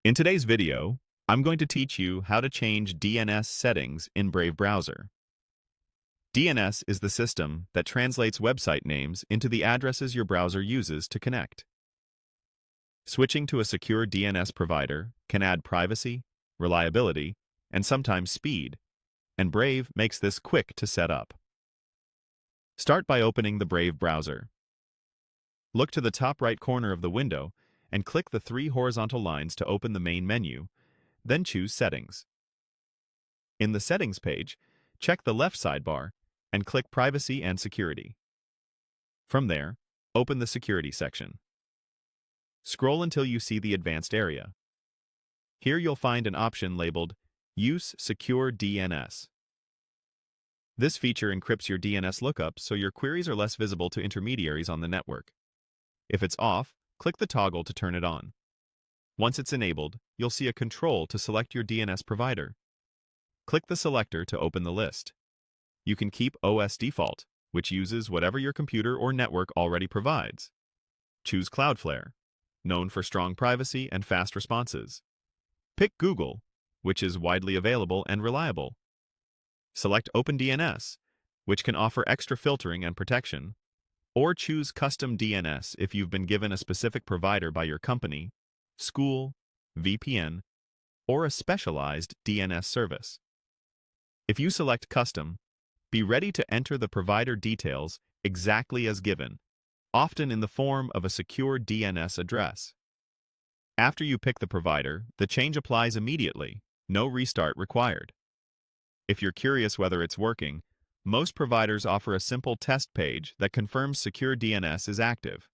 In today's video, I'm going to teach you how to change DNS settings in Brave browser. DNS is the system that translates website names into the addresses your browser uses to connect. Switching to a secure DNS provider can add privacy, reliability, and sometimes speed, and Brave makes this quick to set up. Start by opening the Brave browser. Look to the top right corner of the window and click the three horizontal lines to open the main menu, then choose Settings. In the Settings page, check the left sidebar and click Privacy and Security. From there, open the Security section. Scroll until you see the Advanced area. Here you'll find an option labeled Use Secure DNS. This feature encrypts your DNS lookups so your queries are less visible to intermediaries on the network. If it's off, click the toggle to turn it on. Once it's enabled, you'll see a control to select your DNS provider. Click the selector to open the list. You can keep OS default, which uses whatever your computer or network already provides. Choose Cloudflare, known for strong privacy and fast responses. Pick Google, which is widely available and reliable. Select OpenDNS, which can offer extra filtering and protection. Or choose Custom DNS if you've been given a specific provider by your company, school, VPN, or a specialized DNS service. If you select Custom, be ready to enter the provider details exactly as given, often in the form of a secure DNS address. After you pick the provider, the change applies immediately, no restart required. If you're curious whether it's working, most providers offer a simple test page that confirms secure DNS is active.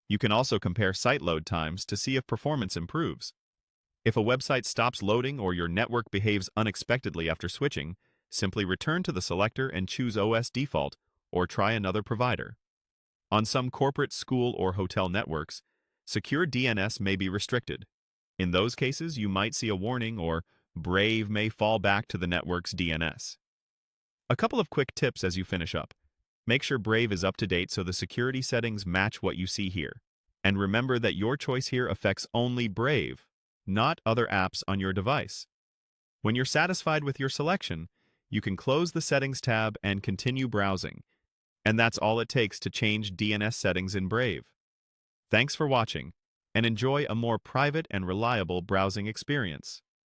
You can also compare site load times to see if performance improves. If a website stops loading or your network behaves unexpectedly after switching, simply return to the selector and choose OS default or try another provider. On some corporate, school, or hotel networks, secure DNS may be restricted. In those cases, you might see a warning or Brave may fall back to the network's DNS. A couple of quick tips as you finish up. Make sure Brave is up to date so the security settings match what you see here. And remember that your choice here affects only Brave, not other apps on your device. When you're satisfied with your selection, you can close the Settings tab and continue browsing. And that's all it takes to change DNS settings in Brave. Thanks for watching, and enjoy a more private and reliable browsing experience.